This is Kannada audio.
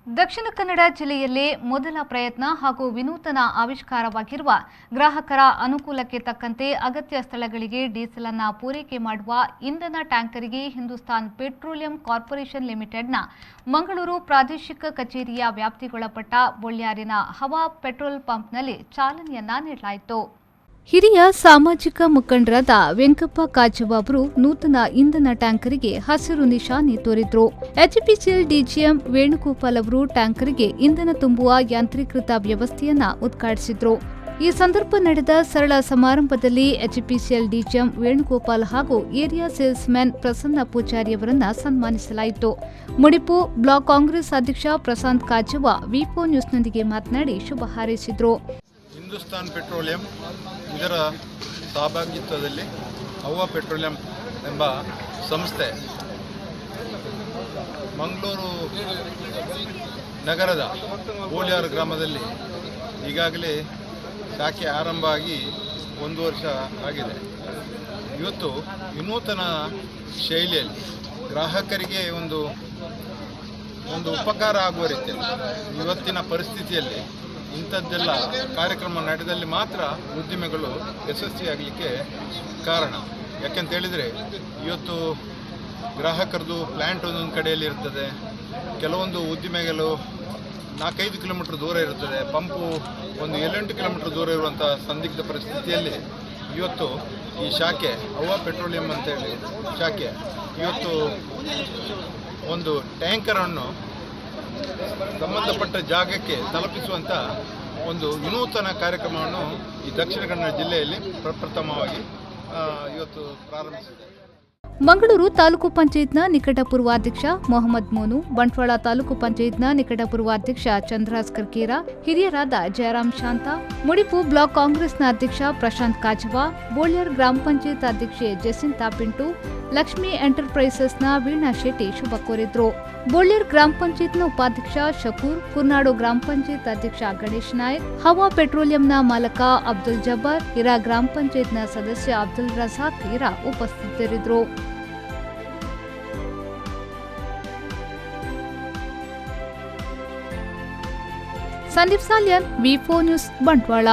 ದಕ್ಷಿಣ ಕನ್ನಡ ಜಿಲ್ಲೆಯಲ್ಲಿ ಮೊದಲ ಪ್ರಯತ್ನ ಹಾಗೂ ವಿನೂತನ ಆವಿಷ್ಕಾರವಾಗಿರುವ ಗ್ರಾಹಕರ ಅನುಕೂಲಕ್ಕೆ ತಕ್ಕಂತೆ ಅಗತ್ಯ ಸ್ಥಳಗಳಿಗೆ ಡೀಸೆಲ್ ಅನ್ನು ಪೂರೈಕೆ ಮಾಡುವ ಇಂಧನ ಟ್ಯಾಂಕರಿಗೆ ಹಿಂದೂಸ್ತಾನ್ ಪೆಟ್ರೋಲಿಯಂ ಕಾರ್ಪೊರೇಷನ್ ಲಿಮಿಟೆಡ್ನ ಮಂಗಳೂರು ಪ್ರಾದೇಶಿಕ ಕಚೇರಿಯ ವ್ಯಾಪ್ತಿಗೊಳಪಟ್ಟ ಬೊಳ್ಳ್ಯಾರಿನ ಹವಾ ಪೆಟ್ರೋಲ್ ಪಂಪ್ನಲ್ಲಿ ಚಾಲನೆಯನ್ನ ನೀಡಲಾಯಿತು. ಹಿರಿಯ ಸಾಮಾಜಿಕ ಮುಖಂಡರಾದ ವೆಂಕಪ್ಪ ಕಾಜವ ಅವರು ನೂತನ ಇಂಧನ ಟ್ಯಾಂಕರಿಗೆ ಹಸಿರು ನಿಶಾನೆ ತೋರಿದ್ರು. ಎಚ್ಪಿಸಿಎಲ್ ಡಿಜಿಎಂ ವೇಣುಗೋಪಾಲ್ ಅವರು ಟ್ಯಾಂಕರಿಗೆ ಇಂಧನ ತುಂಬುವ ಯಾಂತ್ರೀಕೃತ ವ್ಯವಸ್ಥೆಯನ್ನ ಉದ್ಘಾಟಿಸಿದ್ರು. ಈ ಸಂದರ್ಭ ನಡೆದ ಸರಳ ಸಮಾರಂಭದಲ್ಲಿ ಎಚ್ಪಿಸಿಎಲ್ ಡಿಜಿಎಂ ವೇಣುಗೋಪಾಲ್ ಹಾಗೂ ಏರಿಯಾ ಸೇಲ್ಸ್ಮ್ಯಾನ್ ಪ್ರಸನ್ನ ಪೂಜಾರಿ ಅವರನ್ನ ಸನ್ಮಾನಿಸಲಾಯಿತು. ಮುಡಿಪು ಬ್ಲಾಕ್ ಕಾಂಗ್ರೆಸ್ ಅಧ್ಯಕ್ಷ ಪ್ರಶಾಂತ್ ಕಾಜವ ವಿಫೋ ನ್ಯೂಸ್ನೊಂದಿಗೆ ಮಾತನಾಡಿ ಶುಭ ಹಾರೈಸಿದರು. ಹಿಂದೂಸ್ತಾನ್ ಪೆಟ್ರೋಲಿಯಂ ಇದರ ಸಹಭಾಗಿತ್ವದಲ್ಲಿ ಹವಾ ಪೆಟ್ರೋಲಿಯಂ ಎಂಬ ಸಂಸ್ಥೆ ಮಂಗಳೂರು ನಗರದ ಬೋಳ್ಯಾರು ಗ್ರಾಮದಲ್ಲಿ ಈಗಾಗಲೇ ಶಾಖೆ ಆರಂಭ ಆಗಿ 1 ವರ್ಷ ಆಗಿದೆ. ಇವತ್ತು ವಿನೂತನ ಶೈಲಿಯಲ್ಲಿ ಗ್ರಾಹಕರಿಗೆ ಒಂದು ಉಪಕಾರ ಆಗುವ ರೀತಿಯಲ್ಲಿ ಇವತ್ತಿನ ಪರಿಸ್ಥಿತಿಯಲ್ಲಿ ಇಂಥದ್ದೆಲ್ಲ ಕಾರ್ಯಕ್ರಮ ನಡೆದಲ್ಲಿ ಮಾತ್ರ ಉದ್ದಿಮೆಗಳು ಯಶಸ್ವಿಯಾಗಲಿಕ್ಕೆ ಕಾರಣ. ಯಾಕೆಂತ ಹೇಳಿದರೆ ಇವತ್ತು ಗ್ರಾಹಕರದು ಪ್ಲ್ಯಾಂಟ್ ಒಂದೊಂದು ಕಡೆಯಲ್ಲಿ ಇರ್ತದೆ, ಕೆಲವೊಂದು ಉದ್ದಿಮೆಗಳು 4-5 ಕಿಲೋಮೀಟರ್ ದೂರ ಇರುತ್ತದೆ, ಪಂಪು ಒಂದು 7-8 ಕಿಲೋಮೀಟರ್ ದೂರ ಇರುವಂಥ ಸಂದಿಗ್ಧ ಪರಿಸ್ಥಿತಿಯಲ್ಲಿ ಇವತ್ತು ಈ ಶಾಖೆ ಹವಾ ಪೆಟ್ರೋಲಿಯಂ ಅಂತೇಳಿ ಶಾಖೆ ಇವತ್ತು ಒಂದು ಟ್ಯಾಂಕರನ್ನು ಸಂಬಂಧಪಟ್ಟ ಜಾಗಕ್ಕೆ ತಲುಪಿಸುವಂಥ ಒಂದು ವಿನೂತನ ಕಾರ್ಯಕ್ರಮವನ್ನು ಈ ದಕ್ಷಿಣ ಕನ್ನಡ ಜಿಲ್ಲೆಯಲ್ಲಿ ಪ್ರಪ್ರಥಮವಾಗಿ ಇವತ್ತು ಪ್ರಾರಂಭಿಸಿದೆ. ಮಂಗಳೂರು ತಾಲೂಕು ಪಂಚಾಯತ್ನ ನಿಕಟ ಪೂರ್ವಾಧ್ಯಕ್ಷ ಮೊಹಮ್ಮದ್ ಮೋನು, ಬಂಟ್ವಾಳ ತಾಲೂಕು ಪಂಚಾಯತ್ನ ನಿಕಟ ಪೂರ್ವಾಧ್ಯಕ್ಷ ಚಂದ್ರಾಸ್ ಕರ್ಕೇರ, ಹಿರಿಯರಾದ ಜಯರಾಮ್ ಶಾಂತ, ಮುಡಿಪು ಬ್ಲಾಕ್ ಕಾಂಗ್ರೆಸ್ನ ಅಧ್ಯಕ್ಷ ಪ್ರಶಾಂತ್ ಕಾಜವ, ಬೋಳ್ಯಾರ್ ಗ್ರಾಮ ಪಂಚಾಯತ್ ಅಧ್ಯಕ್ಷೆ ಜೆಸಿಂತಾ ಪಿಂಟು, ಲಕ್ಷ್ಮಿ ಎಂಟರ್ಪ್ರೈಸಸ್ನ ವೀಣಾ ಶೆಟ್ಟಿ ಶುಭ ಕೋರಿದ್ರು. ಬೋಳ್ಯಾರ್ ಗ್ರಾಮ ಪಂಚಾಯತ್ನ ಉಪಾಧ್ಯಕ್ಷ ಶಕೂರ್, ಕುರ್ನಾಡು ಗ್ರಾಮ ಪಂಚಾಯತ್ ಅಧ್ಯಕ್ಷ ಗಣೇಶ್ ನಾಯಕ್, ಹವಾ ಪೆಟ್ರೋಲಿಯಂನ ಮಾಲಕ ಅಬ್ದುಲ್ ಜಬ್ಬಾರ್, ಇರಾ ಗ್ರಾಮ ಪಂಚಾಯತ್ನ ಸದಸ್ಯ ಅಬ್ದುಲ್ ರಜಾಕ್ ಇರಾ ಉಪಸ್ಥಿತರಿದ್ದರು. ಸಂದೀಪ್ ಸಾಲ್ಯನ್, ವಿಫೋ ನ್ಯೂಸ್, ಬಂಟ್ವಾಳ.